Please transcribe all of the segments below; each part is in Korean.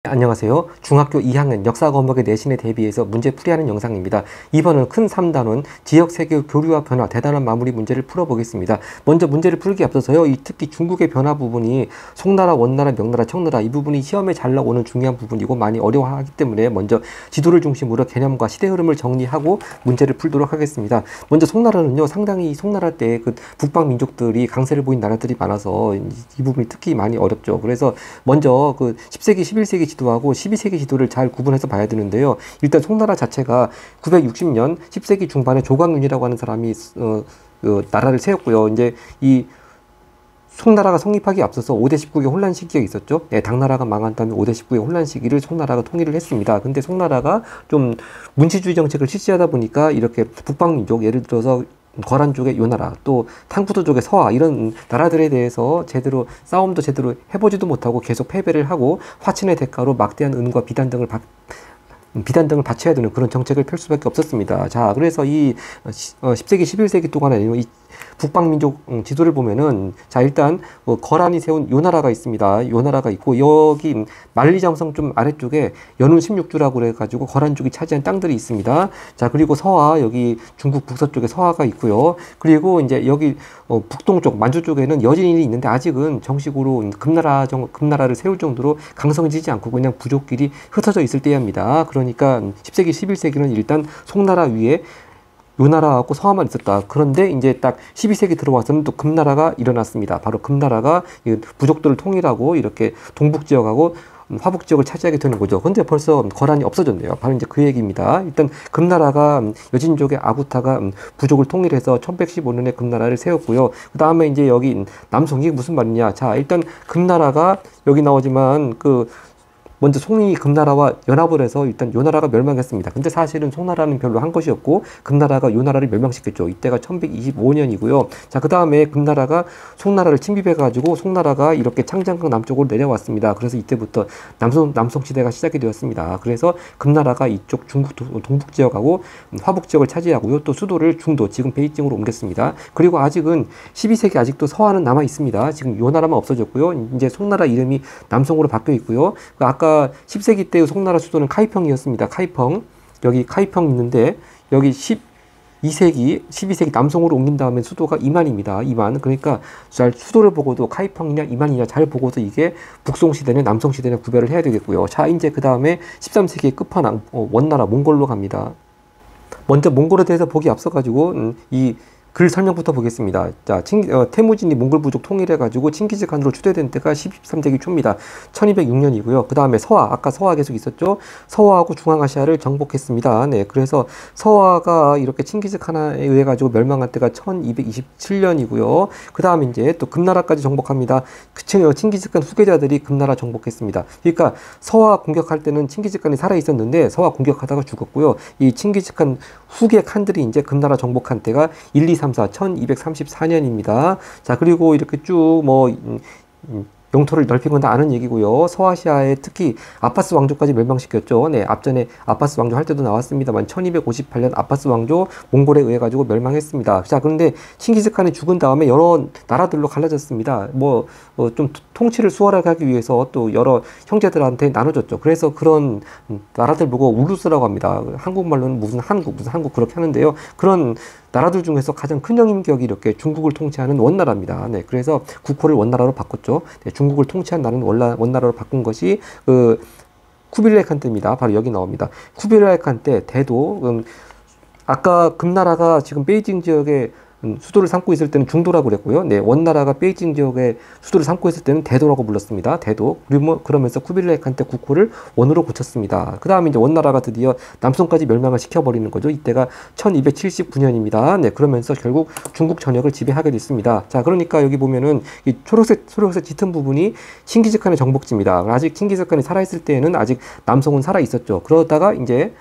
안녕하세요. 중학교 2학년 역사 과목의 내신에 대비해서 문제 풀이하는 영상입니다. 이번은 큰 3단원 지역 세계 교류와 변화 대단한 마무리 문제를 풀어보겠습니다. 먼저 문제를 풀기 앞서서요. 특히 중국의 변화 부분이 송나라, 원나라, 명나라, 청나라 이 부분이 시험에 잘 나오는 중요한 부분이고 많이 어려워하기 때문에 먼저 지도를 중심으로 개념과 시대 흐름을 정리하고 문제를 풀도록 하겠습니다. 먼저 송나라는요. 상당히 송나라 때 그 북방 민족들이 강세를 보인 나라들이 많아서 이 부분이 특히 많이 어렵죠. 그래서 먼저 그 10세기, 11세기 지도하고 12세기 지도를 잘 구분해서 봐야 되는데요. 일단 송나라 자체가 960년 10세기 중반에 조광윤이라고 하는 사람이 나라를 세웠고요. 이제 이 송나라가 성립하기에 앞서서 5대 19의 혼란 시기가 있었죠. 네, 당나라가 망한 다음에 5대 19의 혼란 시기를 송나라가 통일을 했습니다. 근데 송나라가 좀 문치주의 정책을 실시하다 보니까 이렇게 북방민족, 예를 들어서 거란 쪽의 요나라, 또 탕구도 쪽의 서하 이런 나라들에 대해서 제대로 싸움도 제대로 해보지도 못하고 계속 패배를 하고 화친의 대가로 막대한 은과 비단 등을 바쳐야 되는 그런 정책을 펼 수밖에 없었습니다. 자, 그래서 이 10세기, 11세기 동안에 이 북방민족 지도를 보면은, 자, 일단 거란이 세운 요나라가 있습니다. 요나라가 있고, 여기 만리장성 좀 아래쪽에 연운 16주라고 그래가지고 거란 쪽이 차지한 땅들이 있습니다. 자, 그리고 서하, 여기 중국 북서쪽에 서하가 있고요. 그리고 이제 여기 북동쪽, 만주 쪽에는 여진이 있는데 아직은 정식으로 금나라를 세울 정도로 강성해지지 않고 그냥 부족끼리 흩어져 있을 때입니다. 그러니까 10세기, 11세기는 일단 송나라 위에 요나라하고 서하만 있었다. 그런데 이제 딱 12세기 들어와서는 또 금나라가 일어났습니다. 바로 금나라가 부족들을 통일하고 이렇게 동북 지역하고 화북 지역을 차지하게 되는 거죠. 근데 벌써 거란이 없어졌네요. 바로 이제 그 얘기입니다. 일단 금나라가 여진족의 아구타가 부족을 통일해서 1115년에 금나라를 세웠고요. 그 다음에 이제 여기 남송, 이게 무슨 말이냐. 자, 일단 금나라가 여기 나오지만 먼저 송이 금나라와 연합을 해서 일단 요나라가 멸망했습니다. 근데 사실은 송나라는 별로 한 것이 없고 금나라가 요나라를 멸망시켰죠. 이때가 1125년이고요. 자, 그 다음에 금나라가 송나라를 침입해가지고 송나라가 이렇게 창장강 남쪽으로 내려왔습니다. 그래서 이때부터 남송 시대가 시작이 되었습니다. 그래서 금나라가 이쪽 중국 동북 지역하고 화북 지역을 차지하고요. 또 수도를 중도, 지금 베이징으로 옮겼습니다. 그리고 아직은 12세기 아직도 서하는 남아 있습니다. 지금 요나라만 없어졌고요. 이제 송나라 이름이 남송으로 바뀌어 있고요. 아까 10세기 때의 송나라 수도는 카이펑이었습니다. 카이펑. 여기 카이펑 있는데 여기 12세기, 12세기 남송으로 옮긴 다음에 수도가 이만입니다. 이만. 그러니까 잘 수도를 보고도 카이펑이냐 이만이냐 잘 보고서 이게 북송 시대냐 남송 시대냐 구별을 해야 되겠고요. 자, 이제 그 다음에 13세기의 끝판왕 원나라 몽골로 갑니다. 먼저 몽골에 대해서 보기 앞서가지고 이 글 설명부터 보겠습니다. 자, 태무진이 몽골 부족 통일해가지고 칭기즈칸으로 추대된 때가 13세기 초입니다. 1206년이고요. 그 다음에 서하, 아까 서하 계속 있었죠? 서하하고 중앙아시아를 정복했습니다. 네, 그래서 서하가 이렇게 칭기즈칸에 의해 가지고 멸망한 때가 1227년이고요. 그 다음에 이제 또 금나라까지 정복합니다. 칭기즈칸 후계자들이 금나라 정복했습니다. 그러니까 서하 공격할 때는 칭기즈칸이 살아 있었는데 서하 공격하다가 죽었고요. 이 칭기즈칸 후계 칸들이 이제 금나라 정복한 때가 1, 2, 3, 4, 1234년입니다. 자, 그리고 이렇게 쭉 영토를 넓힌 건 다 아는 얘기고요. 서아시아에 특히 아파스 왕조까지 멸망시켰죠. 네, 앞전에 아파스 왕조 할 때도 나왔습니다만 1258년 아파스 왕조 몽골에 의해 가지고 멸망했습니다. 자, 그런데 칭기즈칸이 죽은 다음에 여러 나라들로 갈라졌습니다. 좀 통치를 수월하게 하기 위해서 또 여러 형제들한테 나눠줬죠. 그래서 그런 나라들 보고 우루스라고 합니다. 한국말로는 무슨 한국 그렇게 하는데요. 그런 나라들 중에서 가장 큰 영임격이 이렇게 중국을 통치하는 원나라입니다. 네, 그래서 국호를 원나라로 바꿨죠. 네, 중국을 통치한 나라는 원나라로 바꾼 것이 쿠빌라이 칸 때입니다. 바로 여기 나옵니다. 쿠빌라이 칸 때 대도 아까 금나라가 지금 베이징 지역에 수도를 삼고 있을 때는 중도라고 그랬고요. 네, 원나라가 베이징 지역에 수도를 삼고 있을 때는 대도라고 불렀습니다. 대도. 그러면서 쿠빌라이 칸 때 국호를 원으로 고쳤습니다. 그 다음에 이제 원나라가 드디어 남송까지 멸망을 시켜버리는 거죠. 이때가 1279년입니다. 네, 그러면서 결국 중국 전역을 지배하게 됐습니다. 자, 그러니까 여기 보면은 이 초록색 짙은 부분이 칭기즈칸의 정복지입니다. 아직 칭기즈칸이 살아있을 때에는 아직 남송은 살아있었죠. 그러다가 이때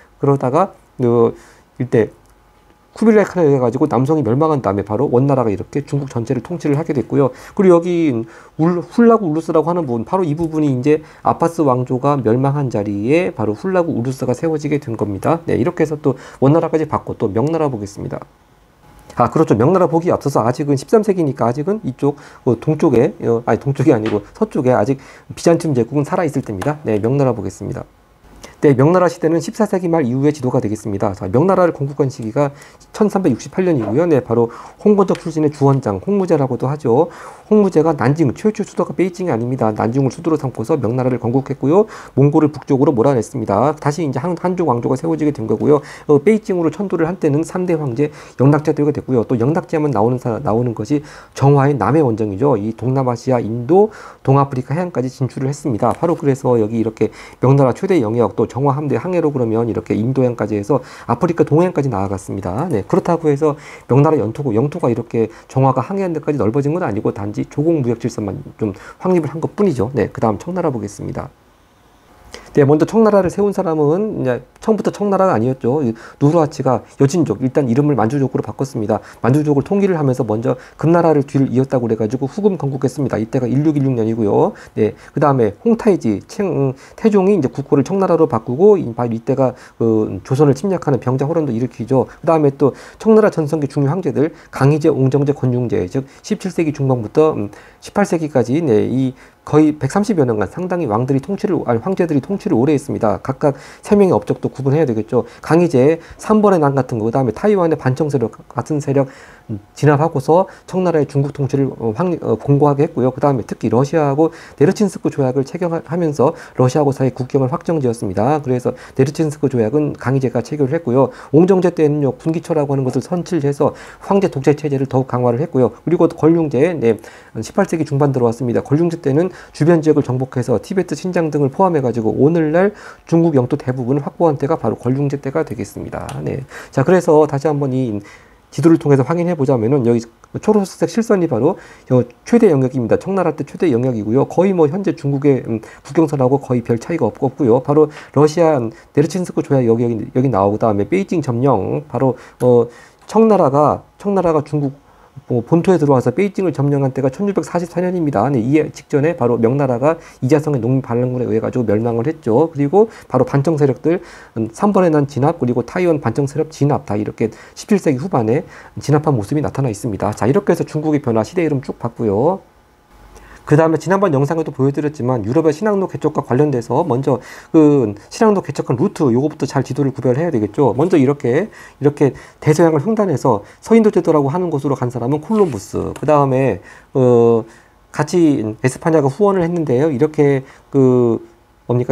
쿠빌라이 칸에 의해 가지고 남성이 멸망한 다음에 바로 원나라가 이렇게 중국 전체를 통치를 하게 됐고요. 그리고 여기 훌라구 우루스라고 하는 부분, 바로 이 부분이 이제 아파스 왕조가 멸망한 자리에 바로 훌라구 우루스가 세워지게 된 겁니다. 네, 이렇게 해서 또 원나라까지 받고 또 명나라 보겠습니다. 아, 그렇죠. 명나라 복이 앞서서 아직은 13세기니까 아직은 이쪽 동쪽에 아니 동쪽이 아니고 서쪽에 아직 비잔틴 제국은 살아 있을 때입니다. 네, 명나라 보겠습니다. 네, 명나라 시대는 14세기 말 이후의 지도가 되겠습니다. 자, 명나라를 건국한 시기가 1368년이고요. 네, 바로 홍건적 출신의 주원장, 홍무제라고도 하죠. 홍무제가 난징, 최초 수도가 베이징이 아닙니다. 난징을 수도로 삼고서 명나라를 건국했고요. 몽골을 북쪽으로 몰아냈습니다. 다시 이제 한족 왕조가 세워지게 된 거고요. 베이징으로 천도를 한때는 3대 황제 영락제도가 됐고요. 또 영락제하면 나오는 것이 정화의 남해 원정이죠. 이 동남아시아, 인도, 동아프리카 해안까지 진출을 했습니다. 바로 그래서 여기 이렇게 명나라 최대 영역 또 정화 함대 항해로 그러면 이렇게 인도양까지 해서 아프리카 동해안까지 나아갔습니다. 네, 그렇다고 해서 명나라 영토가 이렇게 정화가 항해한 데까지 넓어진 건 아니고 단지 조공 무역 질서만 좀 확립을 한 것뿐이죠. 네, 그 다음 청나라 보겠습니다. 네, 먼저 청나라를 세운 사람은 이제 처음부터 청나라가 아니었죠. 누르하치가 여진족, 일단 이름을 만주족으로 바꿨습니다. 만주족을 통일을 하면서 먼저 금나라를 뒤를 이었다고 그래가지고 후금 건국했습니다. 이때가 1616년이고요. 네, 그 다음에 홍타이지, 태종이 이제 국호를 청나라로 바꾸고 이때가 조선을 침략하는 병자호란도 일으키죠. 그 다음에 또 청나라 전성기 중요 황제들 강희제, 옹정제, 건융제, 즉 17세기 중반부터 18세기까지 네, 이 거의 130여 년간 상당히 황제들이 통치를 오래 했습니다. 각각 3명의 업적도 구분해야 되겠죠. 강희제, 3번의 난 같은 거, 그 다음에 타이완의 반청 세력 같은 세력 진압하고서 청나라의 중국 통치를 공고하게 했고요. 그 다음에 특히 러시아하고 네르친스크 조약을 체결하면서 러시아하고 사이 국경을 확정지었습니다. 그래서 네르친스크 조약은 강희제가 체결을 했고요. 옹정제 때는요, 군기처라고 하는 것을 선칠해서 황제 독재 체제를 더욱 강화를 했고요. 그리고 걸륭제, 네, 18세기 중반 들어왔습니다. 걸륭제 때는 주변 지역을 정복해서 티베트, 신장 등을 포함해가지고 오늘날 중국 영토 대부분을 확보한 때가 바로 걸륭제 때가 되겠습니다. 네. 자, 그래서 다시 한번 이 지도를 통해서 확인해 보자면은 여기 초록색 실선이 바로 최대 영역입니다. 청나라 때 최대 영역이고요. 거의 뭐 현재 중국의 국경선하고 거의 별 차이가 없고요. 바로 러시아 네르친스크 조약 여기 나오고 그다음에 베이징 점령 바로 청나라가 중국 본토에 들어와서 베이징을 점령한 때가 1644년입니다. 네, 이 직전에 바로 명나라가 이자성의 농민 반란군에 의해 가지고 멸망을 했죠. 그리고 바로 반청 세력들 3번에 난 진압 그리고 타이완 반청 세력 진압 다 이렇게 17세기 후반에 진압한 모습이 나타나 있습니다. 자, 이렇게 해서 중국의 변화 시대 이름 쭉 봤고요. 그 다음에 지난번 영상에도 보여드렸지만 유럽의 신항로 개척과 관련돼서 먼저 신항로 개척한 루트 요거부터 잘 지도를 구별해야 되겠죠. 먼저 이렇게 대서양을 횡단해서 서인도 제도라고 하는 곳으로 간 사람은 콜럼부스. 그 다음에 같이 에스파냐가 후원을 했는데요. 이렇게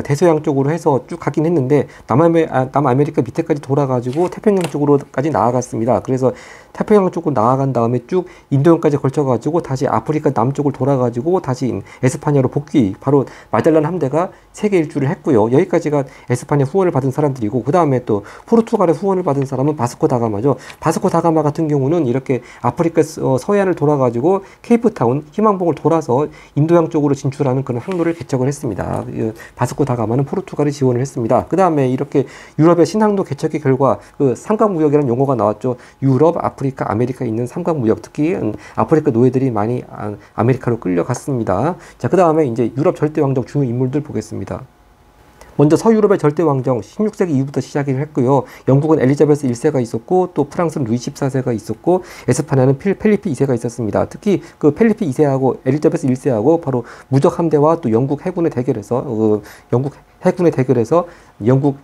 대서양 쪽으로 해서 쭉 가긴 했는데 남아메리카 밑에까지 돌아가지고 태평양 쪽으로까지 나아갔습니다. 그래서 태평양 쪽으로 나아간 다음에 쭉 인도洋까지 걸쳐가지고 다시 아프리카 남쪽을 돌아가지고 다시 에스파냐로 복귀, 바로 마젤란 함대가 세계 일주를 했고요. 여기까지가 에스파냐 후원을 받은 사람들이고, 그 다음에 또 포르투갈의 후원을 받은 사람은 바스코 다가마죠. 바스코 다가마 같은 경우는 이렇게 아프리카 서해안을 돌아가지고 케이프타운, 희망봉을 돌아서 인도양 쪽으로 진출하는 그런 항로를 개척을 했습니다. 바스코 다가마는 포르투갈이 지원을 했습니다. 그 다음에 이렇게 유럽의 신항로 개척의 결과 삼각무역이라는 용어가 나왔죠. 유럽, 아프리카, 아메리카에 있는 삼각무역, 특히 아프리카 노예들이 많이 아메리카로 끌려갔습니다. 자, 그 다음에 이제 유럽 절대왕정 중요 인물들 보겠습니다. 먼저 서유럽의 절대왕정 16세기 이후부터 시작을 했고요. 영국은 엘리자베스 1세가 있었고, 또 프랑스는 루이 14세가 있었고, 에스파냐는 펠리피 2세가 있었습니다. 특히 그 펠리피 2세하고 엘리자베스 1세하고 바로 무적 함대와 또 영국 해군의 대결에서 영국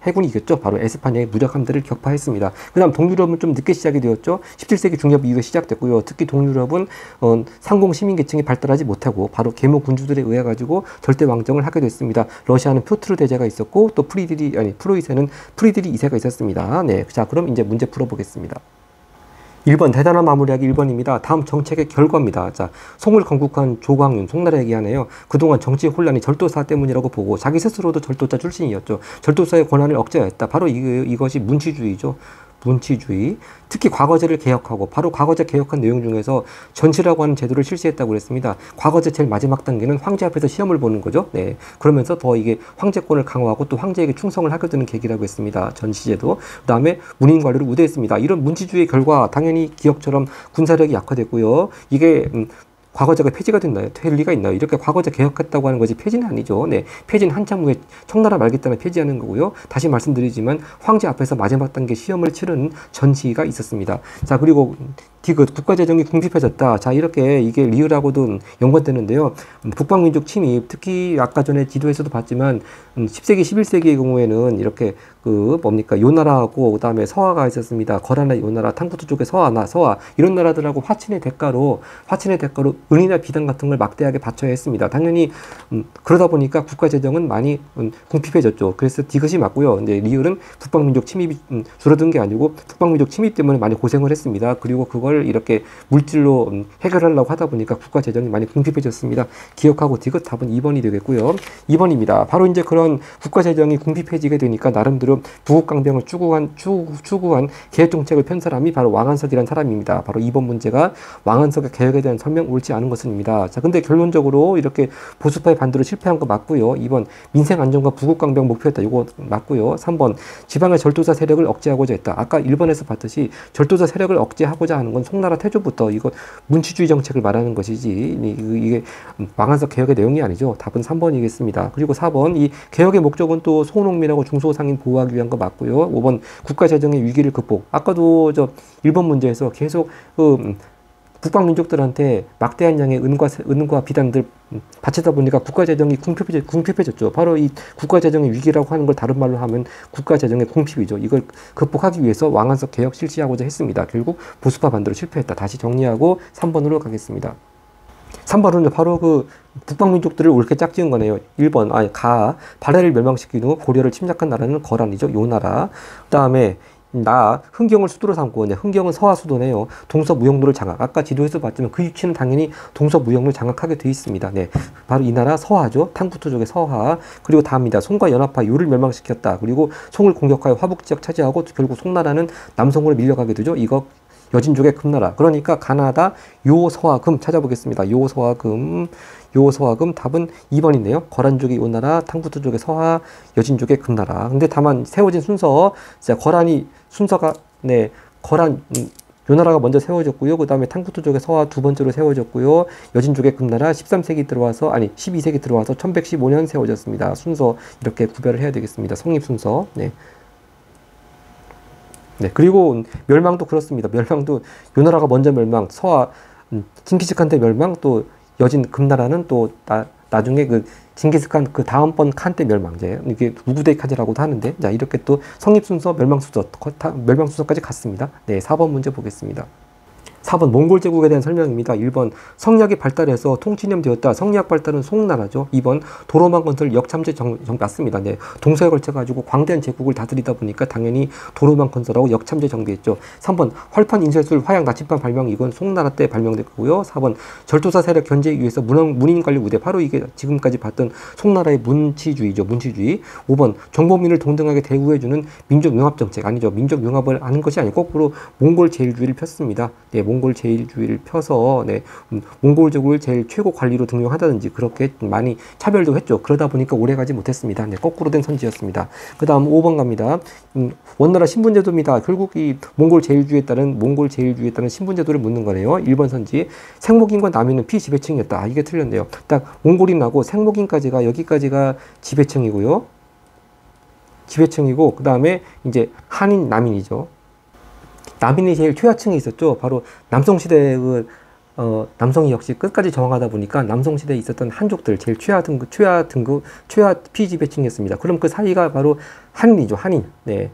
해군이 이겼죠. 바로 에스파냐의 무적 함대를 격파했습니다. 그 다음 동유럽은 좀 늦게 시작이 되었죠. 17세기 중엽 이후에 시작됐고요. 특히 동유럽은 상공 시민계층이 발달하지 못하고 바로 계모 군주들에 의해 가지고 절대 왕정을 하게 됐습니다. 러시아는 표트르 대제가 있었고, 또 프로이센은 프리드리 2세가 있었습니다. 네, 자, 그럼 이제 문제 풀어보겠습니다. 1번 대단한 마무리하기 1번입니다. 다음 정책의 결과입니다. 자, 송을 건국한 조광윤, 송나라 얘기하네요. 그동안 정치 혼란이 절도사 때문이라고 보고 자기 스스로도 절도자 출신이었죠. 절도사의 권한을 억제했다. 바로 이것이 문치주의죠. 문치주의. 특히 과거제를 개혁하고, 바로 과거제 개혁한 내용 중에서 전시라고 하는 제도를 실시했다고 그랬습니다. 과거제 제일 마지막 단계는 황제 앞에서 시험을 보는 거죠. 네. 그러면서 더 이게 황제권을 강화하고 또 황제에게 충성을 하게 되는 계기라고 했습니다. 전시제도. 그 다음에 문인 관리를 우대했습니다. 이런 문치주의 결과 당연히 기억처럼 군사력이 약화됐고요. 이게 과거제가 폐지가 됐나요? 될 리가 있나요? 이렇게 과거제 개혁했다고 하는 것이 폐지는 아니죠. 네, 폐지는 한참 후에 청나라 말기 때나 폐지하는 거고요. 다시 말씀드리지만 황제 앞에서 마지막 단계 시험을 치르는 전시가 있었습니다. 자, 그리고 디귿 국가재정이 궁핍해졌다. 자, 이렇게 이게 리을하고도 연관되는데요. 북방민족 침입, 특히 아까 전에 지도에서도 봤지만 10세기, 11세기의 경우에는 이렇게 요나라하고 그다음에 서화가 있었습니다. 거란나 요나라, 탕구투 쪽에 서화나 서화 이런 나라들하고 화친의 대가로 은이나 비단 같은 걸 막대하게 바쳐야 했습니다. 당연히 그러다 보니까 국가재정은 많이 궁핍해졌죠. 그래서 디귿이 맞고요. 근데 리을은 북방민족 침입이 줄어든 게 아니고 북방민족 침입 때문에 많이 고생을 했습니다. 그리고 그걸 이렇게 물질로 해결하려고 하다 보니까 국가재정이 많이 궁핍해졌습니다. 기억하고 디귿 답은 2번이 되겠고요. 2번입니다. 바로 이제 그런 국가재정이 궁핍해지게 되니까 나름대로 부국강병을 추구한 계획정책을 편 사람이 바로 왕한석이라는 사람입니다. 바로 2번 문제가 왕한석의 개혁에 대한 설명 옳지 않은 것입니다. 자, 근데 결론적으로 이렇게 보수파의 반대로 실패한 거 맞고요. 2번 민생 안정과 부국강병 목표였다. 이거 맞고요. 3번 지방의 절도자 세력을 억제하고자 했다. 아까 1번에서 봤듯이 절도자 세력을 억제하고자 하는 건 송나라 태조부터 이거 문치주의 정책을 말하는 것이지 이게 왕한석 개혁의 내용이 아니죠. 답은 3번이겠습니다. 그리고 4번 이 개혁의 목적은 또 소농민하고 중소상인 보호하기 위한 거 맞고요. 5번 국가재정의 위기를 극복. 아까도 1번 문제에서 계속 북방민족들한테 막대한 양의 은과 비단들 바치다 보니까 국가재정이 궁핍해졌죠. 바로 이 국가재정의 위기라고 하는 걸 다른 말로 하면 국가재정의 궁핍이죠. 이걸 극복하기 위해서 왕한석 개혁 실시하고자 했습니다. 결국 보수파 반대로 실패했다. 다시 정리하고 3번으로 가겠습니다. 3번은 바로 북방민족들을 옳게 짝지은 거네요. 1번, 발해를 멸망시킨 후 고려를 침략한 나라는 거란이죠. 요나라. 그 다음에 흥경을 수도로 삼고, 흥경은 서하 수도네요. 동서무역로를 장악. 아까 지도에서 봤지만 그 위치는 당연히 동서무역로를 장악하게 되어 있습니다. 네. 바로 이 나라 서하죠. 탕구투족의 서하. 그리고 다음입니다. 송과 연합하 요를 멸망시켰다. 그리고 송을 공격하여 화북 지역 차지하고 결국 송나라는 남송으로 밀려가게 되죠. 이거 여진족의 금나라. 그러니까 가나다 요서화금 찾아보겠습니다. 요서화금 답은 2번인데요. 거란족이 요나라, 탕구투족의 서하, 여진족의 금나라. 근데 다만 세워진 순서, 거란이 순서가 거란 요나라가 먼저 세워졌고요. 그 다음에 탕구투족의 서하 두 번째로 세워졌고요. 여진족의 금나라 13세기 들어와서 12세기 들어와서 1115년 세워졌습니다. 순서 이렇게 구별을 해야 되겠습니다. 성립 순서. 네. 그리고 멸망도 그렇습니다. 멸망도 요나라가 먼저 멸망, 서하 징기스칸 때 멸망, 또 여진 금나라는 또 나중에 징기스칸 다음번 칸 때 멸망. 이게 우구데이 칸이라고도 하는데, 자, 이렇게 또 성립 순서, 멸망 순서까지 갔습니다. 네, 4번 문제 보겠습니다. 4번 몽골 제국에 대한 설명입니다. 1번 성리학이 발달해서 통치념되었다. 성리학 발달은 송나라죠. 2번 도로망 건설 역참제 맞습니다. 네. 동서에 걸쳐가지고 광대한 제국을 다스리다 보니까 당연히 도로망 건설하고 역참제 정비했죠. 3번 활판 인쇄술 화약 나침반 발명. 이건 송나라 때 발명됐고요. 4번 절도사 세력 견제에 의해서 문인 관리 우대. 바로 이게 지금까지 봤던 송나라의 문치주의죠. 문치주의. 5번 정보민을 동등하게 대우해주는 민족융합 정책. 아니죠. 민족융합을 하는 것이 아니고 거꾸로 몽골 제일주의를 폈습니다. 네. 몽골 제일주의를 펴서 몽골족을 제일 최고 관리로 등용하다든지 그렇게 많이 차별도 했죠. 그러다 보니까 오래가지 못했습니다. 네, 거꾸로 된 선지였습니다. 그 다음 5번 갑니다. 원나라 신분제도입니다. 결국 이 몽골 제일주의에 따른 신분제도를 묻는 거네요. 1번 선지 생목인과 남인은 피지배층이었다. 이게 틀렸네요. 딱 몽골인하고 생목인까지가 여기까지가 지배층이고요. 지배층이고 그 다음에 이제 한인 남인이죠. 남인이 제일 최하층에 있었죠. 바로 남성시대 남성이 역시 끝까지 저항하다 보니까 남성시대에 있었던 한족들 제일 최하 피지배층이었습니다. 그럼 그 사이가 바로 한인이죠. 한인. 네.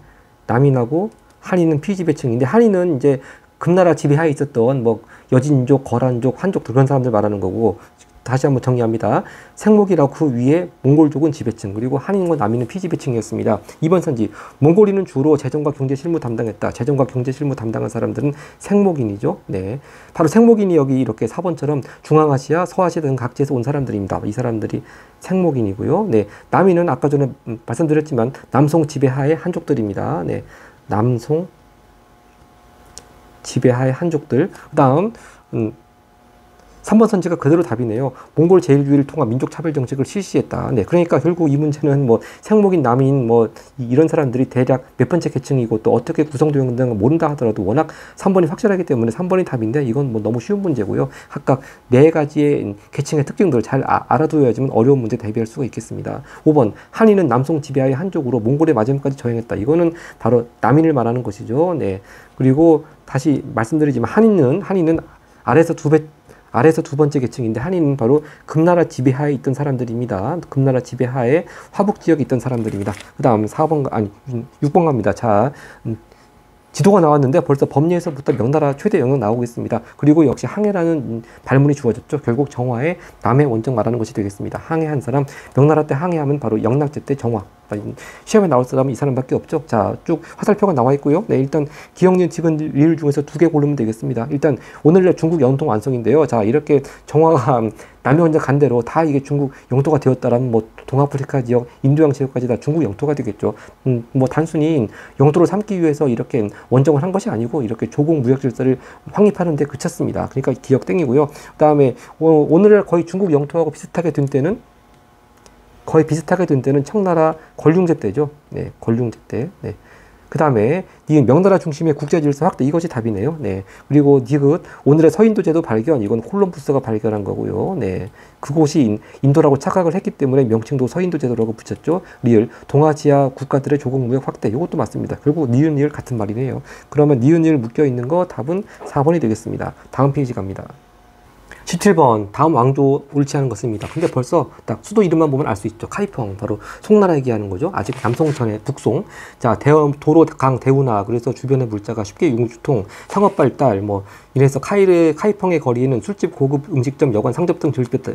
남인하고 한인은 피지배층인데 한인은 이제 금나라 지배하에 있었던 여진족, 거란족, 한족들 그런 사람들 말하는 거고 다시 한번 정리합니다. 생목이라고 그 위에 몽골족은 지배층, 그리고 한인과 남인은 피지배층이었습니다. 2번 선지, 몽골인은 주로 재정과 경제 실무 담당했다. 재정과 경제 실무 담당한 사람들은 생목인이죠. 네. 바로 생목인이 여기 이렇게 4번처럼 중앙아시아, 서아시아 등 각지에서 온 사람들입니다. 이 사람들이 생목인이고요. 네. 남인은 아까 전에 말씀드렸지만 남송 지배하의 한족들입니다. 네. 남송 지배하의 한족들. 그 다음, 3번 선지가 그대로 답이네요. 몽골 제일주의를 통한 민족 차별 정책을 실시했다. 네, 그러니까 결국 이 문제는 뭐 생목인 남인 뭐 이런 사람들이 대략 몇 번째 계층이고 또 어떻게 구성되어 있는 걸 모른다 하더라도 워낙 3번이 확실하기 때문에 3번이 답인데 이건 뭐 너무 쉬운 문제고요. 각각 네 가지의 계층의 특징들을 잘 알아둬야지만 어려운 문제 대비할 수가 있겠습니다. 5번 한인은 남송 지배하의 한족으로 몽골의 마지막까지 저항했다. 이거는 바로 남인을 말하는 것이죠. 네. 그리고 다시 말씀드리지만 한인은 아래에서 두 번째 계층인데 한인은 바로 금나라 지배하에 있던 사람들입니다. 금나라 지배하에 화북 지역에 있던 사람들입니다. 그 다음 6번 갑니다. 자, 지도가 나왔는데 벌써 법리에서부터 명나라 최대 영역 나오고 있습니다. 그리고 역시 항해라는 발문이 주어졌죠. 결국 정화의 남해 원정 말하는 것이 되겠습니다. 항해한 사람, 명나라 때 항해하면 바로 영락제 때 정화. 시험에 나올 사람은 이 사람밖에 없죠. 자, 쭉 화살표가 나와 있고요. 네, 일단 기억니은, 디귿, 리을 중에서 두 개 고르면 되겠습니다. 일단 오늘날 중국 영토 완성인데요. 자, 이렇게 정화가 남해 원정 간 대로 다 이게 중국 영토가 되었다라면 뭐 동아프리카 지역, 인도양 지역까지 다 중국 영토가 되겠죠. 뭐 단순히 영토를 삼기 위해서 이렇게 원정을 한 것이 아니고 이렇게 조국 무역 질서를 확립하는 데 그쳤습니다. 그러니까 기억 땡이고요. 그다음에 오늘날 거의 중국 영토하고 비슷하게 된 때는 청나라 권륭제 때죠. 네, 권륭제 때. 네. 그 다음에 명나라 중심의 국제질서 확대, 이것이 답이네요. 네. 그리고 니귿, 오늘의 서인도제도 발견, 이건 콜럼부스가 발견한 거고요. 네. 그곳이 인도라고 착각을 했기 때문에 명칭도 서인도제도라고 붙였죠. 리을, 동아시아 국가들의 조국 무역 확대, 이것도 맞습니다. 결국 니은, 리을 같은 말이네요. 그러면 니은, 리을 묶여 있는 거 답은 4번이 되겠습니다. 다음 페이지 갑니다. 17번 다음 왕조 옳지 않은 것입니다. 근데 벌써 딱 수도 이름만 보면 알 수 있죠. 카이펑, 바로 송나라 얘기하는 거죠. 아직 남송천의 북송. 자, 도로, 강, 대운하. 그래서 주변의 물자가 쉽게 융주통, 상업 발달, 뭐 이래서 카이펑의 거리에는 술집, 고급 음식점, 여관, 상점 등 즐겼다.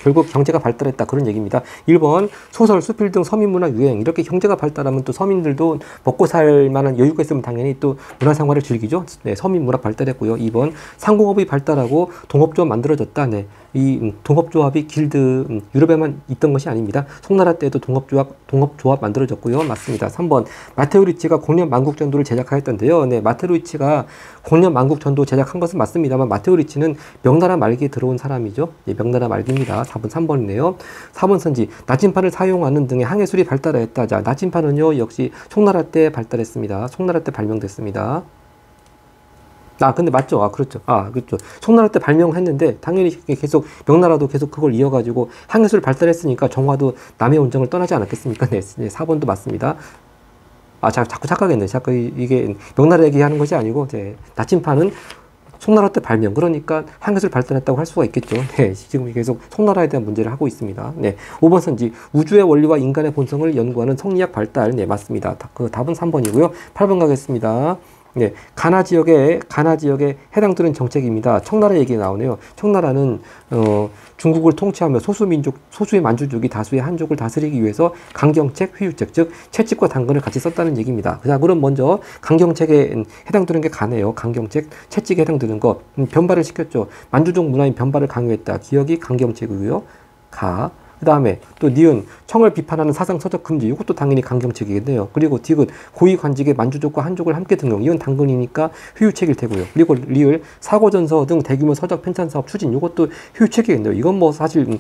결국 경제가 발달했다. 그런 얘기입니다. 1번 소설, 수필 등 서민문화 유행. 이렇게 경제가 발달하면 또 서민들도 먹고 살 만한 여유가 있으면 당연히 또 문화생활을 즐기죠. 네, 서민문화 발달했고요. 2번 상공업이 발달하고 동업조 만들어졌다. 네. 이 동업조합이 길드, 유럽에만 있던 것이 아닙니다. 송나라 때도 동업조합 만들어졌고요. 맞습니다. 3번 마테오 리치가 공련 만국전도를 제작하였던데요. 네, 마테오 리치가 공련 만국전도 제작한 것은 맞습니다만 마테오 리치는 명나라 말기에 들어온 사람이죠. 네, 명나라 말기입니다. 4번 3번이네요. 4번 선지 나침판을 사용하는 등의 항해술이 발달하였다. 자, 나침판은요 역시 송나라 때 발달했습니다. 송나라 때 발명됐습니다. 근데 맞죠? 그렇죠. 그렇죠. 송나라 때 발명했는데, 당연히 계속, 명나라도 계속 그걸 이어가지고, 항해술을 발달했으니까, 정화도 남해 원정을 떠나지 않았겠습니까? 네, 4번도 맞습니다. 자꾸 착각했네. 자꾸 이게, 명나라 얘기하는 것이 아니고, 나침판은 송나라 때 발명. 그러니까, 항해술 발달했다고 할 수가 있겠죠. 네, 지금 계속 송나라에 대한 문제를 하고 있습니다. 네, 5번 선지, 우주의 원리와 인간의 본성을 연구하는 성리학 발달. 네, 맞습니다. 그 답은 3번이고요. 8번 가겠습니다. 네, 가나 지역에 해당되는 정책입니다. 청나라 얘기 나오네요. 청나라는 중국을 통치하며 소수의 만주족이 다수의 한족을 다스리기 위해서 강경책, 회유책, 즉 채찍과 당근을 같이 썼다는 얘기입니다. 자, 그럼 먼저 강경책에 해당되는 게 가네요. 강경책, 채찍에 해당되는 거. 변발을 시켰죠. 만주족 문화인 변발을 강요했다. 기억이 강경책이고요. 그 다음에 또 니은, 청을 비판하는 사상 서적 금지. 이것도 당연히 강경책이겠네요. 그리고 디귿, 고위관직의 만주족과 한족을 함께 등용. 이건 당근이니까 효유책일 테고요. 그리고 리을, 사고전서 등 대규모 서적 편찬 사업 추진. 이것도 효유책이겠네요. 이건 뭐 사실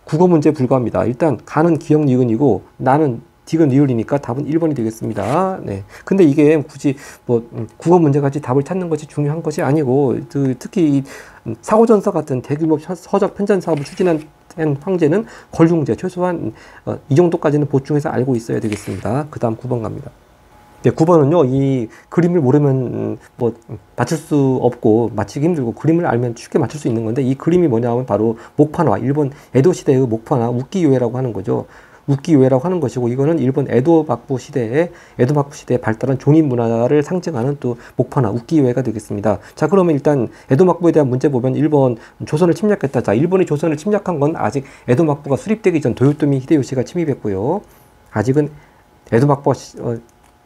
국어 문제에 불과합니다. 일단 가는 기억 니은이고 나는 디귿 리을이니까 답은 1번이 되겠습니다. 네. 근데 이게 굳이 뭐 국어 문제까지 답을 찾는 것이 중요한 것이 아니고 특히 사고전서 같은 대규모 서적 편찬 사업을 추진한 황제는 권륭제, 최소한 이 정도까지는 보충해서 알고 있어야 되겠습니다. 그 다음 9번 갑니다. 네, 9번은요, 이 그림을 모르면 뭐 맞출 수 없고 맞히기 힘들고 그림을 알면 쉽게 맞출 수 있는 건데 이 그림이 뭐냐 하면 바로 목판화, 일본 에도 시대의 목판화, 우키요에라고 하는 거죠. 우키요에라고 하는 것이고 이거는 일본 에도 막부 시대에 발달한 종인 문화를 상징하는 또 목판화 우키요에가 되겠습니다. 자, 그러면 일단 에도 막부에 대한 문제 보면 1번 조선을 침략했다. 자, 일본이 조선을 침략한 건 아직 에도 막부가 수립되기 전 도요토미 히데요시가 침입했고요. 아직은 에도 막부가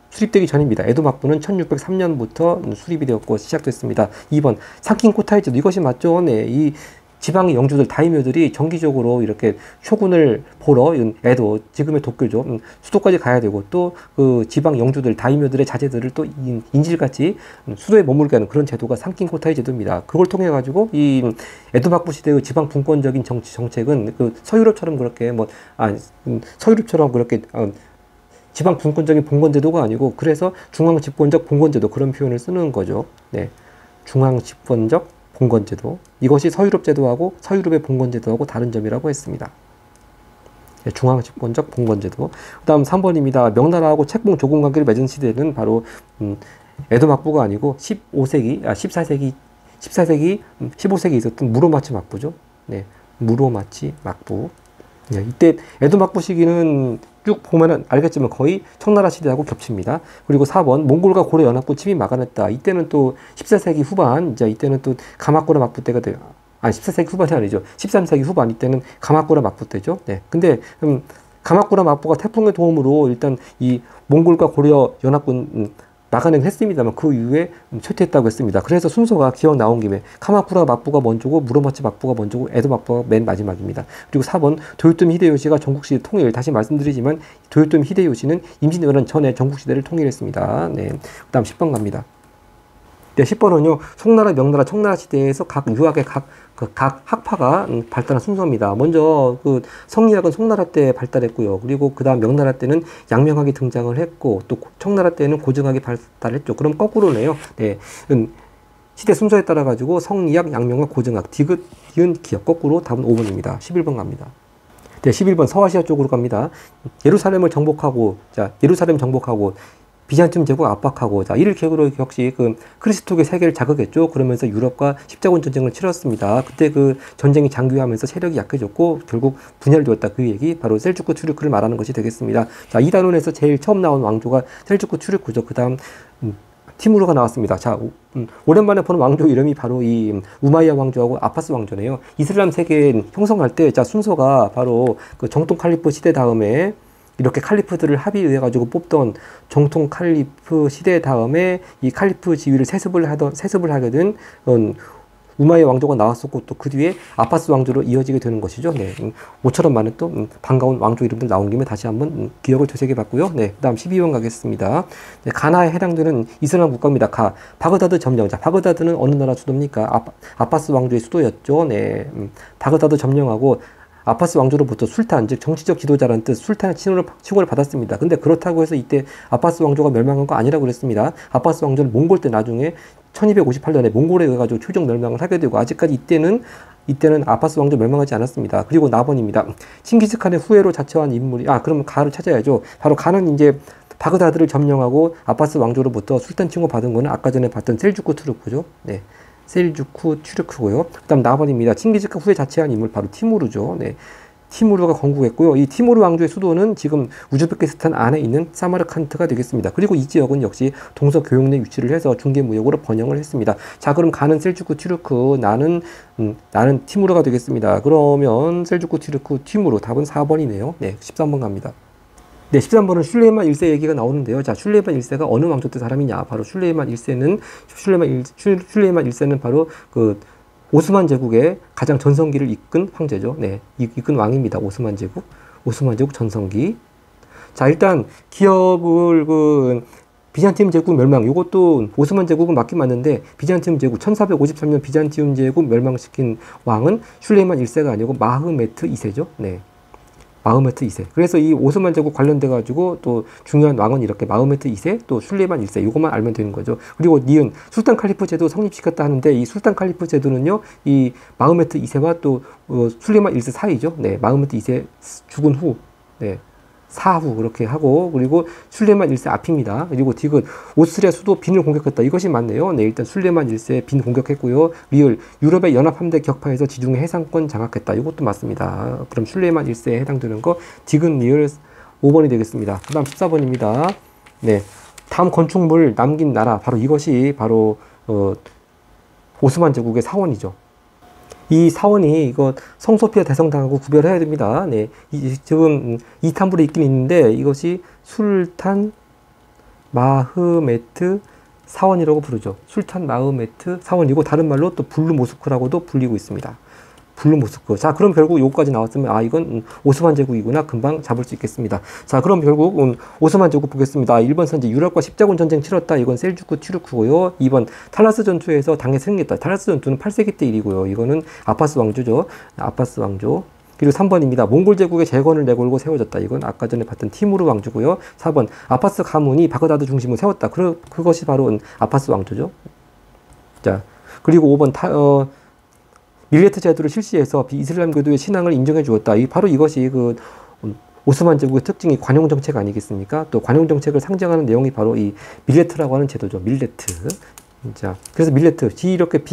수립되기 전입니다. 에도 막부는 1603년부터 수립이 되었고 시작됐습니다. 2번 상킹 코타이제도 이것이 맞죠? 네, 이 지방의 영주들, 다이묘들이 정기적으로 이렇게 쇼군을 보러, 에도, 지금의 도쿄죠. 수도까지 가야 되고, 또 그 지방 영주들, 다이묘들의 자제들을 또 인질같이 수도에 머물게 하는 그런 제도가 상킨코타이 제도입니다. 그걸 통해 가지고 이 에도 막부 시대의 지방 분권적인 정책은 그 서유럽처럼 그렇게 서유럽처럼 그렇게 지방 분권적인 봉건제도가 아니고, 그래서 중앙 집권적 봉건제도, 그런 표현을 쓰는 거죠. 네. 중앙 집권적 봉건제도. 이것이 서유럽 제도하고 서유럽의 봉건제도하고 다른 점이라고 했습니다. 네, 중앙 집권적 봉건제도. 그 다음 3번입니다. 명나라하고 책봉 조공 관계를 맺은 시대는 바로 에도 막부가 아니고 14세기 15세기 있었던 무로마치 막부죠. 네. 무로마치 막부. 네, 이때 에도 막부 시기는 쭉 보면은 알겠지만 거의 청나라 시대하고 겹칩니다. 그리고 4번 몽골과 고려 연합군 침입 막아냈다. 이때는 또 14세기 후반, 이제 이때는 또 가마쿠라 막부 때가 돼요. 아니 14세기 후반이 아니죠. 13세기 후반, 이때는 가마쿠라 막부 때죠. 네. 근데 가마쿠라 막부가 태풍의 도움으로 일단 이 몽골과 고려 연합군 막아내긴 했습니다만 그 이후에 쇠퇴했다고 했습니다. 그래서 순서가 기억 나온 김에 카마쿠라 막부가 먼저고 무로마치 막부가 먼저고 에도 막부가 맨 마지막입니다. 그리고 4번 도요토미 히데요시가 전국시대 통일. 다시 말씀드리지만 도요토미 히데요시는 임진왜란 전에 전국시대를 통일했습니다. 네. 그 다음 10번 갑니다. 네, 10번은요. 송나라, 명나라, 청나라 시대에서 각 유학의 각 학파가 발달한 순서입니다. 먼저 그 성리학은 송나라 때 발달했고요. 그리고 그 다음 명나라 때는 양명학이 등장을 했고, 또 청나라 때는 고정학이 발달했죠. 그럼 거꾸로네요. 네. 시대 순서에 따라 가지고 성리학, 양명학, 고정학, 디귿, 디은, 기역. 거꾸로. 답은 5번입니다. 11번 갑니다. 네, 11번 서아시아 쪽으로 갑니다. 예루살렘을 정복하고, 예루살렘 정복하고 비잔티움 제국 압박하고, 이를 계기로 역시 그 그리스도교 세계를 자극했죠. 그러면서 유럽과 십자군 전쟁을 치렀습니다. 그때 그 전쟁이 장기화하면서 세력이 약해졌고 결국 분열되었다. 그 얘기 바로 셀주크 투르크를 말하는 것이 되겠습니다. 이 단원에서 제일 처음 나온 왕조가 셀주크 투르크죠. 그 다음 티무르가 나왔습니다. 오랜만에 보는 왕조 이름이 바로 이 우마이야 왕조하고 아파스 왕조네요. 이슬람 세계 형성할 때 순서가 바로 그 정통 칼리프 시대 다음에 이렇게 칼리프들을 합의해 가지고 뽑던 정통 칼리프 시대 다음에 이 칼리프 지위를 세습을 하게 된 우마이야 왕조가 나왔었고, 또 그 뒤에 아파스 왕조로 이어지게 되는 것이죠. 네. 모처럼 많은 또 반가운 왕조 이름들 나온 김에 다시 한번 기억을 되새겨 봤고요. 네. 그다음 12번 가겠습니다. 네, 가나에 해당되는 이슬람 국가입니다. 바그다드 점령. 바그다드는 어느 나라 수도입니까? 아파스 왕조의 수도였죠. 네. 바그다드 점령하고 아파스 왕조로부터 술탄, 즉 정치적 지도자라는 뜻, 술탄의 칭호를 받았습니다. 근데 그렇다고 해서 이때 아파스 왕조가 멸망한 거 아니라고 그랬습니다. 아파스 왕조는 몽골 때 나중에 1258년에 몽골에 의해가지고 최종 멸망을 하게 되고, 아직까지 이때는 아파스 왕조 멸망하지 않았습니다. 그리고 나번입니다. 칭기스칸의 후예로 자처한 인물이, 그러면 가를 찾아야죠. 바로 가는 이제 바그다드를 점령하고 아파스 왕조로부터 술탄 칭호 받은 거는 아까 전에 봤던 셀주크 투르크죠. 네. 셀주크 투르크고요. 그 다음 나번입니다. 칭기즈칸 후에 자체한 인물 바로 티무르죠. 네. 티무르가 건국했고요. 이 티무르 왕조의 수도는 지금 우즈베키스탄 안에 있는 사마르칸트가 되겠습니다. 그리고 이 지역은 역시 동서교역 내 위치를 해서 중개무역으로 번영을 했습니다. 그럼 가는 셀주크 투르크, 나는 티무르가 되겠습니다. 그러면 셀주크 투르크 티무르, 답은 4번이네요. 네, 13번 갑니다. 네, 13번은 슐레이만 1세 얘기가 나오는데요. 슐레이만 1세가 어느 왕조 때 사람이냐? 바로 슐레이만 1세는 바로 그 오스만 제국의 가장 전성기를 이끈 황제죠. 네, 이끈 왕입니다. 오스만 제국 전성기. 일단 기억을 비잔티움 제국 멸망, 이것도 오스만 제국은 맞긴 맞는데, 비잔티움 제국 1453년 비잔티움 제국 멸망시킨 왕은 슐레이만 1세가 아니고 마흐메트 2세죠. 네. 마흐메트 2세. 그래서 이 오스만 제국 관련돼 가지고 또 중요한 왕은 이렇게 마흐메트 2세, 또 슐레이만 1세, 이것만 알면 되는 거죠. 그리고 니은 술탄 칼리프 제도 성립시켰다 하는데, 이 술탄 칼리프 제도는요, 이 마흐메트 2세와 또 슐레이만 1세 사이죠. 네, 마흐메트 2세 죽은 후, 네, 사후 그렇게 하고, 그리고 슐레이만 1세 앞입니다. 그리고 디귿 오스트리아 수도 빈을 공격했다. 이것이 맞네요. 네, 일단 슐레이만 1세 빈 공격했고요. 리을 유럽의 연합함대 격파해서 지중해 해상권 장악했다. 이것도 맞습니다. 그럼 슐레이만 1세에 해당되는 거 디귿 리을 5번이 되겠습니다. 그 다음 14번입니다. 네, 다음 건축물 남긴 나라, 바로 이것이 바로 오스만 제국의 사원이죠. 이 사원이 이거 성소피아 대성당하고 구별해야 됩니다. 네, 지금 이탄불에 있긴 있는데 이것이 술탄 마흐메트 사원이라고 부르죠. 술탄 마흐메트 사원이고, 다른 말로 또 블루 모스크라고도 불리고 있습니다. 블루 모스크. 자, 그럼 결국 요거까지 나왔으면, 아, 이건 오스만 제국이구나. 금방 잡을 수 있겠습니다. 자, 그럼 결국 오스만 제국 보겠습니다. 1번 선지 유럽과 십자군 전쟁 치렀다. 이건 셀주크 튀르크고요. 2번 탈라스 전투에서 당해 승리했다. 탈라스 전투는 8세기 때 일이고요. 이거는 아파스 왕조죠. 아파스 왕조. 그리고 3번입니다. 몽골 제국의 재건을 내걸고 세워졌다. 이건 아까 전에 봤던 티무르 왕조고요. 4번 아파스 가문이 바그다드 중심을 세웠다. 그것이 바로 아파스 왕조죠. 자, 그리고 5번 밀레트 제도를 실시해서 비이슬람교도의 신앙을 인정해 주었다. 바로 이것이 오스만 제국의 특징이 관용 정책 아니겠습니까? 또 관용 정책을 상징하는 내용이 바로 이 밀레트라고 하는 제도죠. 밀레트. 자, 그래서 밀레트 이렇게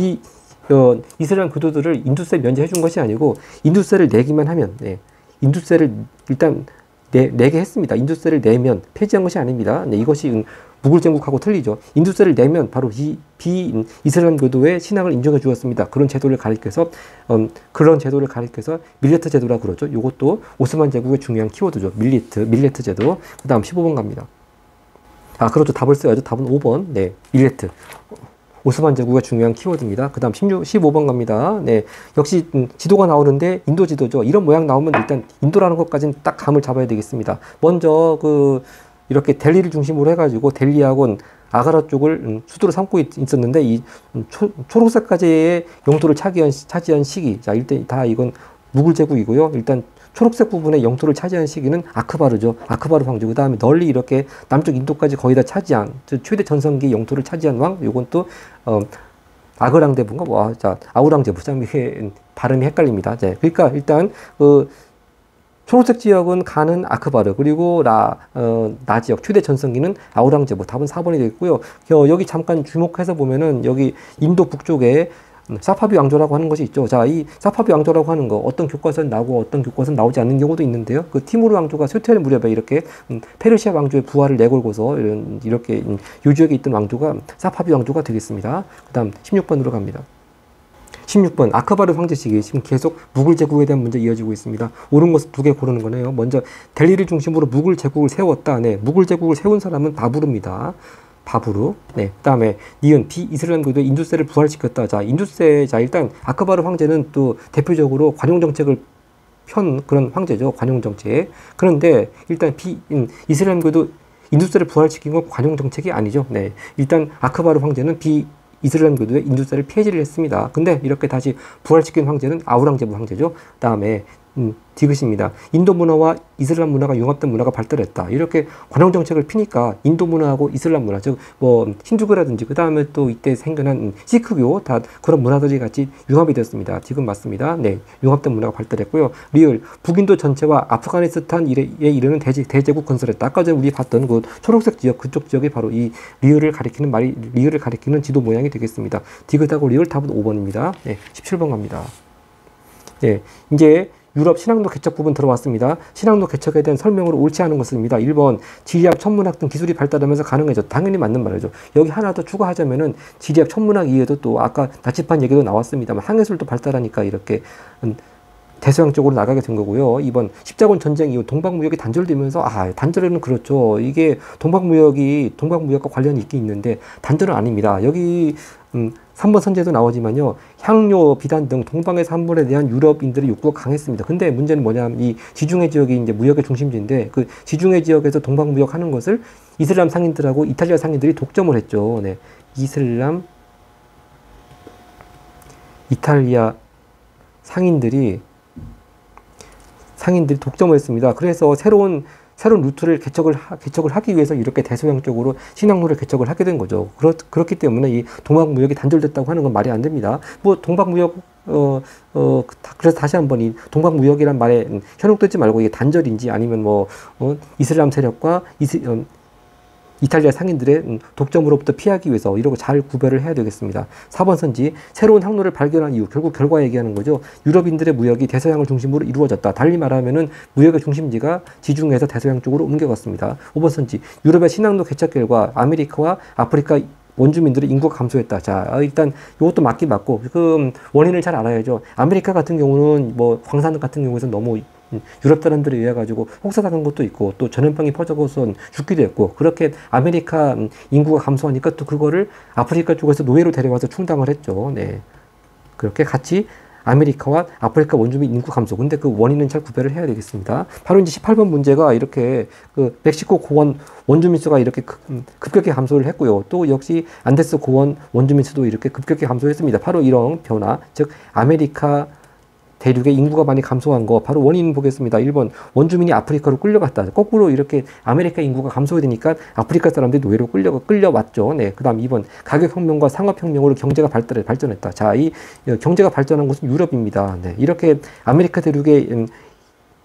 이슬람 교도들을 인두세 면제해 준 것이 아니고 인두세를 내기만 하면, 네, 인두세를 일단 내게 했습니다. 인두세를 내면 폐지한 것이 아닙니다. 네, 이것이 무굴 제국하고 틀리죠. 인두세를 내면 바로 이슬람 교도의 신앙을 인정해 주었습니다. 그런 제도를 가리켜서 밀레트 제도라 그러죠. 이것도 오스만 제국의 중요한 키워드죠. 밀레트 제도. 그다음 15번 갑니다. 아, 그렇죠. 답을 써야죠. 답은 5번. 네, 밀레트. 오스만 제국의 중요한 키워드입니다. 그 다음 15번 갑니다. 네. 역시 지도가 나오는데 인도 지도죠. 이런 모양 나오면 일단 인도라는 것까지는 딱 감을 잡아야 되겠습니다. 먼저 이렇게 델리를 중심으로 해가지고 델리하고 아가라 쪽을 수도로 삼고 있었는데 이 초록색까지의 영토를 차지한 시기. 자, 일단 다 이건 무굴 제국이고요. 일단 초록색 부분의 영토를 차지한 시기는 아크바르죠. 아크바르 황제. 그 다음에 널리 이렇게 남쪽 인도까지 거의 다 차지한 최대 전성기 영토를 차지한 왕. 요건 또 아그랑제부인가 자, 아우랑제부. 참 이게 발음이 헷갈립니다. 네, 그러니까 일단 초록색 지역은 가는 아크바르, 그리고 나 지역 최대 전성기는 아우랑제부. 답은 4번이 되겠고요. 여기 잠깐 주목해서 보면은 여기 인도 북쪽에 사파비 왕조라고 하는 것이 있죠. 자, 이 사파비 왕조라고 하는 거 어떤 교과서는 나오고 어떤 교과서는 나오지 않는 경우도 있는데요. 티무르 왕조가 쇠퇴할 무렵에 이렇게 페르시아 왕조의 부활을 내걸고서 이렇게 요 지역에 있던 왕조가 사파비 왕조가 되겠습니다. 그 다음 16번으로 갑니다. 16번 아크바르 황제 시기. 지금 계속 무굴 제국에 대한 문제 이어지고 있습니다. 옳은 것을 두 개 고르는 거네요. 먼저 델리를 중심으로 무굴 제국을 세웠다. 네, 무굴 제국을 세운 사람은 바부르입니다. 바부르. 네. 그 다음에 니은 비이슬람 교도의 인두세를 부활시켰다. 자, 일단 아크바르 황제는 또 대표적으로 관용 정책을 편 그런 황제죠. 관용 정책. 그런데 일단 이슬람 교도 인두세를 부활시킨 건 관용 정책이 아니죠. 네. 일단 아크바르 황제는 이슬람 교도의 인두세를 폐지를 했습니다. 근데 이렇게 다시 부활시킨 황제는 아우랑제부 황제죠. 그 다음에 디귿입니다. 인도 문화와 이슬람 문화가 융합된 문화가 발달했다. 이렇게 관용 정책을 피니까 인도 문화하고 이슬람 문화, 즉 힌두교라든지 그 다음에 또 이때 생겨난 시크교 다 그런 문화들이 같이 융합이 됐습니다. 디귿 맞습니다. 네, 융합된 문화가 발달했고요. 리을 북인도 전체와 아프가니스탄에 이르는 대제국 건설했다. 아까 전에 우리 봤던 그 초록색 지역 그쪽 지역이 바로 이 리을을 가리키는 지도 모양이 되겠습니다. 디귿하고 리을 답은 5번입니다. 네, 17번 갑니다. 네, 이제 유럽 신앙로 개척 부분 들어왔습니다. 신앙로 개척에 대한 설명으로 옳지 않은 것입니다. 1번 지리학, 천문학 등 기술이 발달하면서 가능해졌다. 당연히 맞는 말이죠. 여기 하나 더 추가하자면은 지리학, 천문학 이외에도 또 아까 나치판 얘기도 나왔습니다만 항해술도 발달하니까 이렇게 대서양 쪽으로 나가게 된 거고요. 2번 십자군 전쟁 이후 동방무역이 단절되면서 단절은 그렇죠. 이게 동방무역과 관련이 있긴 있는데 단절은 아닙니다. 여기 3번 선제도 나오지만요. 향료, 비단 등 동방의 산물에 대한 유럽인들의 욕구가 강했습니다. 근데 문제는 뭐냐면 이 지중해 지역이 이제 무역의 중심지인데 그 지중해 지역에서 동방무역 하는 것을 이슬람 상인들하고 이탈리아 상인들이 독점을 했죠. 네. 이탈리아 상인들이 독점을 했습니다. 그래서 새로운 루트를 개척을 하기 위해서 이렇게 대서양 쪽으로 신항로를 개척을 하게 된 거죠. 그렇기 때문에 이 동방무역이 단절됐다고 하는 건 말이 안 됩니다. 동방무역 그래서 다시 한번 이 동방무역이란 말에 현혹되지 말고 이게 단절인지 아니면 이슬람 세력과 이탈리아 상인들의 독점으로부터 피하기 위해서 이러고 잘 구별을 해야 되겠습니다. 4번 선지 새로운 항로를 발견한 이후 결국 결과 얘기하는 거죠. 유럽인들의 무역이 대서양을 중심으로 이루어졌다. 달리 말하면은 무역의 중심지가 지중해에서 대서양 쪽으로 옮겨갔습니다. 5번 선지 유럽의 신항로 개척 결과 아메리카와 아프리카 원주민들의 인구가 감소했다. 자, 일단 이것도 맞긴 맞고 그 원인을 잘 알아야죠. 아메리카 같은 경우는 광산 같은 경우에는 너무 유럽 사람들에 의해 가지고 혹사당한 것도 있고 또 전염병이 퍼져서 죽기도 했고 그렇게 아메리카 인구가 감소하니까 또 그거를 아프리카 쪽에서 노예로 데려와서 충당을 했죠. 네. 그렇게 같이 아메리카와 아프리카 원주민 인구 감소. 근데 그 원인은 잘 구별을 해야 되겠습니다. 바로 이제 18번 문제가 이렇게 그 멕시코 고원 원주민 수가 이렇게 급격히 감소를 했고요. 또 역시 안데스 고원 원주민 수도 이렇게 급격히 감소했습니다. 바로 이런 변화, 즉 아메리카 대륙의 인구가 많이 감소한 거 바로 원인 보겠습니다. 1번 원주민이 아프리카로 끌려갔다. 거꾸로 이렇게 아메리카 인구가 감소되니까 아프리카 사람들이 노예로 끌려왔죠. 네. 그다음 2번 가격혁명과 상업혁명으로 경제가 발전했다. 자, 이 경제가 발전한 곳은 유럽입니다. 네. 이렇게 아메리카 대륙의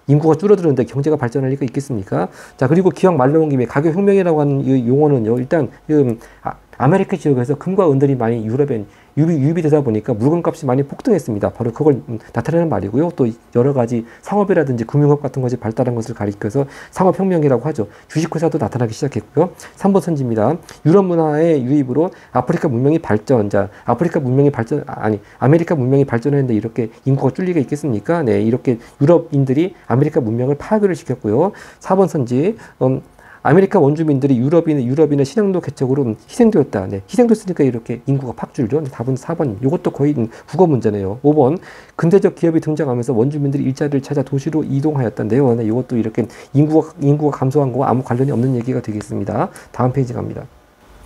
인구가 줄어드는데 경제가 발전할 리가 있겠습니까? 자, 그리고 기왕 말 나온 김에 가격혁명이라고 하는 이 용어는요, 일단 아메리카 지역에서 금과 은들이 많이 유럽에 유비되다 보니까 물건값이 많이 폭등했습니다. 바로 그걸 나타내는 말이고요. 또 여러 가지 상업이라든지 금융업 같은 것이 발달한 것을 가리켜서 상업혁명이라고 하죠. 주식회사도 나타나기 시작했고요. 3번 선지입니다. 유럽 문화의 유입으로 아프리카 문명이 발전. 자, 아메리카 문명이 발전했는데 이렇게 인구가 줄 리가 있겠습니까? 네, 이렇게 유럽인들이 아메리카 문명을 파괴를 시켰고요. 4번 선지. 아메리카 원주민들이 유럽인의 신앙도 개척으로 희생되었다. 네, 희생됐으니까 이렇게 인구가 팍 줄죠. 답은 4번. 이것도 거의 국어 문제네요. 5번. 근대적 기업이 등장하면서 원주민들이 일자리를 찾아 도시로 이동하였다인데요. 네, 이것도 이렇게 인구가 감소한 거와 아무 관련이 없는 얘기가 되겠습니다. 다음 페이지 갑니다.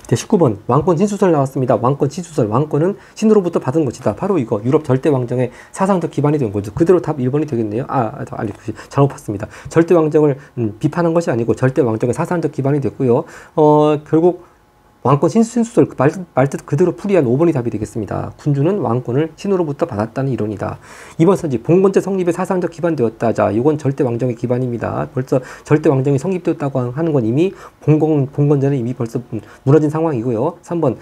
네, 19번 왕권 신수설 나왔습니다. 왕권 신수설. 왕권은 신으로부터 받은 것이다. 바로 이거 유럽 절대 왕정의 사상적 기반이 된 거죠. 그대로 답 1번이 되겠네요. 잘못 봤습니다. 절대 왕정을 비판한 것이 아니고 절대 왕정의 사상적 기반이 됐고요. 결국 왕권 신수설 말뜻 그대로 풀이한 5번이 답이 되겠습니다. 군주는 왕권을 신으로부터 받았다는 이론이다. 2번 선지 봉건제 성립의 사상적 기반되었다. 자, 이건 절대 왕정의 기반입니다. 벌써 절대 왕정이 성립되었다고 하는 건 이미 봉건제는 이미 벌써 무너진 상황이고요. 3번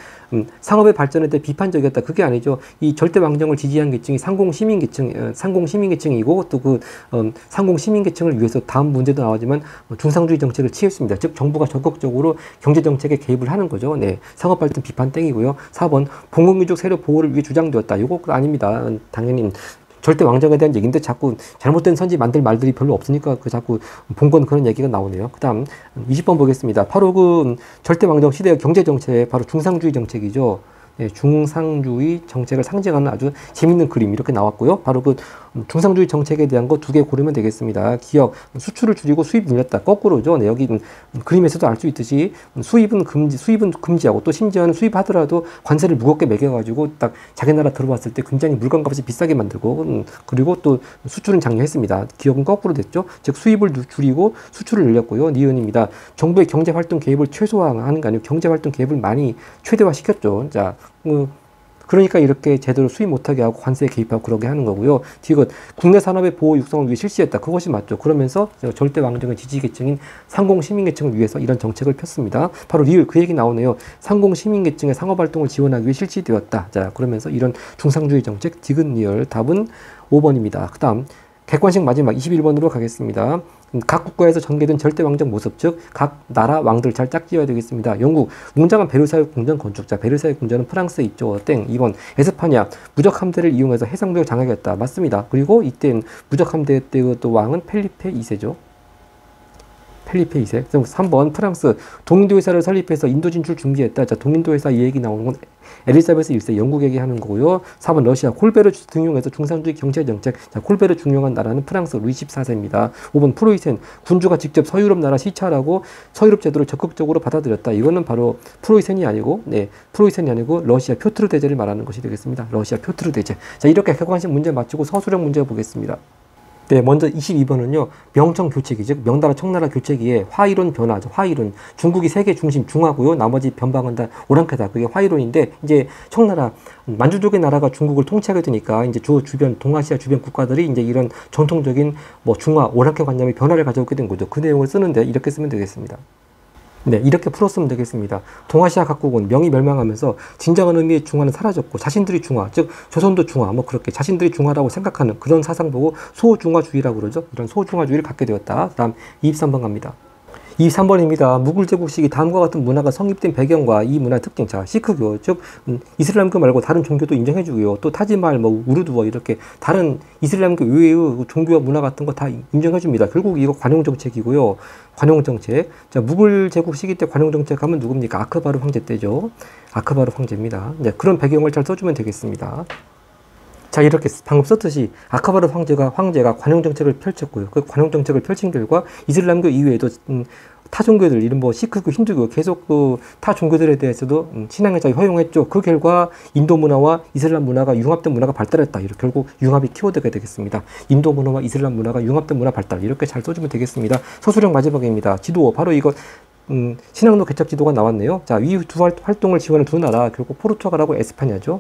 상업의 발전에 대해 비판적이었다. 그게 아니죠. 이 절대 왕정을 지지한 계층이 상공 시민계층이고 또 그 상공 시민계층을 위해서 다음 문제도 나오지만 중상주의 정책을 취했습니다. 즉 정부가 적극적으로 경제 정책에 개입을 하는 거죠. 네, 상업발전 비판 땡이고요. 4번 봉건민족 세력 보호를 위해 주장되었다. 이거 아닙니다. 당연히 절대 왕정에 대한 얘기인데 자꾸 잘못된 선지 만들 말들이 별로 없으니까 자꾸 봉건 그런 얘기가 나오네요. 그 다음 20번 보겠습니다. 바로 그 절대 왕정 시대의 경제 정책, 바로 중상주의 정책이죠. 네, 중상주의 정책을 상징하는 아주 재밌는 그림 이렇게 나왔고요. 바로 그 중상주의 정책에 대한 거 두 개 고르면 되겠습니다. 기업, 수출을 줄이고 수입 늘렸다. 거꾸로죠. 네, 여기 그림에서도 알 수 있듯이 수입은 금지하고 또 심지어는 수입하더라도 관세를 무겁게 매겨가지고 딱 자기 나라 들어왔을 때 굉장히 물건값이 비싸게 만들고 그리고 또 수출은 장려했습니다. 기업은 거꾸로 됐죠. 즉 수입을 줄이고 수출을 늘렸고요. 니은입니다. 정부의 경제활동 개입을 최소화하는 게 아니고 경제활동 개입을 많이 최대화시켰죠. 자, 그러니까 이렇게 제대로 수입 못하게 하고 관세에 개입하고 그러게 하는 거고요. 디귿 국내 산업의 보호 육성을 위해 실시했다. 그것이 맞죠. 그러면서 절대 왕정의 지지계층인 상공 시민계층을 위해서 이런 정책을 폈습니다. 바로 리을 그 얘기 나오네요. 상공 시민계층의 상업활동을 지원하기 위해 실시되었다. 자, 그러면서 이런 중상주의 정책 디귿 리을 답은 5번입니다. 그 다음 객관식 마지막 21번으로 가겠습니다. 각 국가에서 전개된 절대 왕정 모습, 즉 각 나라 왕들 잘 짝지어야 되겠습니다. 영국 웅장한 베르사유 궁전 건축자. 베르사유 궁전은 프랑스에 있죠. 땡. 2번 에스파냐 무적 함대를 이용해서 해상도를 장악했다. 맞습니다. 그리고 이때 무적 함대 때의 또 왕은 펠리페 2세죠. 펠리페 2세. 3번 프랑스 동인도 회사를 설립해서 인도 진출 준비했다. 자, 동인도 회사 이 얘기 나오는 건 엘리자베스 1세 영국 얘기하는 거고요. 4번 러시아 콜베르 등용해서 중상주의 경제정책. 자, 콜베르 중용한 나라는 프랑스 루이 14세입니다. 5번 프로이센 군주가 직접 서유럽 나라 시찰하고 서유럽 제도를 적극적으로 받아들였다. 이거는 바로 프로이센이 아니고 러시아 표트르 대제를 말하는 것이 되겠습니다. 러시아 표트르 대제. 자, 이렇게 객관식 문제 마치고 서술형 문제 보겠습니다. 네, 먼저 22번은요, 명청 교체기, 즉 명나라 청나라 교체기의 화이론 변화죠. 화이론. 중국이 세계 중심 중하고요. 나머지 변방은 다 오랑캐다. 그게 화이론인데, 이제 청나라, 만주족의 나라가 중국을 통치하게 되니까, 이제 주변, 동아시아 주변 국가들이 이제 이런 전통적인 중화, 오랑캐 관념의 변화를 가져오게 된 거죠. 그 내용을 쓰는데 이렇게 쓰면 되겠습니다. 네, 이렇게 풀었으면 되겠습니다. 동아시아 각국은 명이 멸망하면서 진정한 의미의 중화는 사라졌고 자신들이 중화, 즉 조선도 중화, 뭐 그렇게 자신들이 중화라고 생각하는 그런 사상 보고 소중화주의라고 그러죠. 이런 소중화주의를 갖게 되었다. 다음 23번 갑니다. 23번입니다. 무굴 제국 시기 다음과 같은 문화가 성립된 배경과 이 문화의 특징. 자, 시크교, 즉 이슬람교 말고 다른 종교도 인정해주고요. 또 타지말, 우르두어 이렇게 다른 이슬람교 외의 종교와 문화 같은 거 다 인정해줍니다. 결국 이거 관용정책이고요. 관용정책. 자, 무굴 제국 시기 때 관용정책 하면 누굽니까? 아크바르 황제 때죠. 아크바르 황제입니다. 네, 그런 배경을 잘 써주면 되겠습니다. 자, 이렇게 방금 썼듯이 아카바르 황제가 관용 정책을 펼쳤고요. 그 관용 정책을 펼친 결과 이슬람교 이외에도 타 종교들, 이런 뭐 시크교, 힌두교 계속 그 타 종교들에 대해서도 신앙을 잘 허용했죠. 그 결과 인도 문화와 이슬람 문화가 융합된 문화가 발달했다. 이렇게 결국 융합이 키워드가 되겠습니다. 인도 문화와 이슬람 문화가 융합된 문화 발달, 이렇게 잘 써주면 되겠습니다. 서술형 마지막입니다. 지도 바로 이거 신앙로 개척 지도가 나왔네요. 자, 이 두 활동을 지원한 두 나라, 결국 포르투갈하고 에스파냐죠.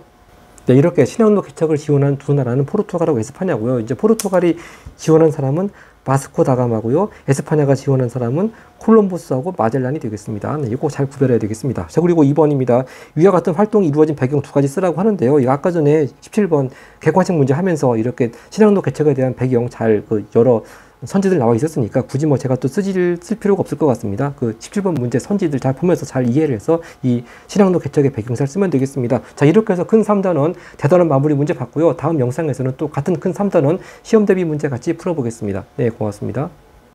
네, 이렇게 신앙로 개척을 지원한 두 나라는 포르투갈하고 에스파냐고요. 이제 포르투갈이 지원한 사람은 바스코 다가마고요. 에스파냐가 지원한 사람은 콜럼버스하고 마젤란이 되겠습니다. 네, 이거 잘 구별해야 되겠습니다. 자, 그리고 2번입니다. 위와 같은 활동이 이루어진 배경 두 가지 쓰라고 하는데요. 이거 아까 전에 17번 객관식 문제 하면서 이렇게 신앙로 개척에 대한 배경 잘 여러 선지들 나와 있었으니까 굳이 뭐 제가 또 쓸 필요가 없을 것 같습니다. 그 17번 문제 선지들 잘 보면서 잘 이해를 해서 이 신앙로 개척의 배경사를 쓰면 되겠습니다. 자, 이렇게 해서 큰 3단원 대단한 마무리 문제 봤고요. 다음 영상에서는 또 같은 큰 3단원 시험 대비 문제 같이 풀어보겠습니다. 네, 고맙습니다.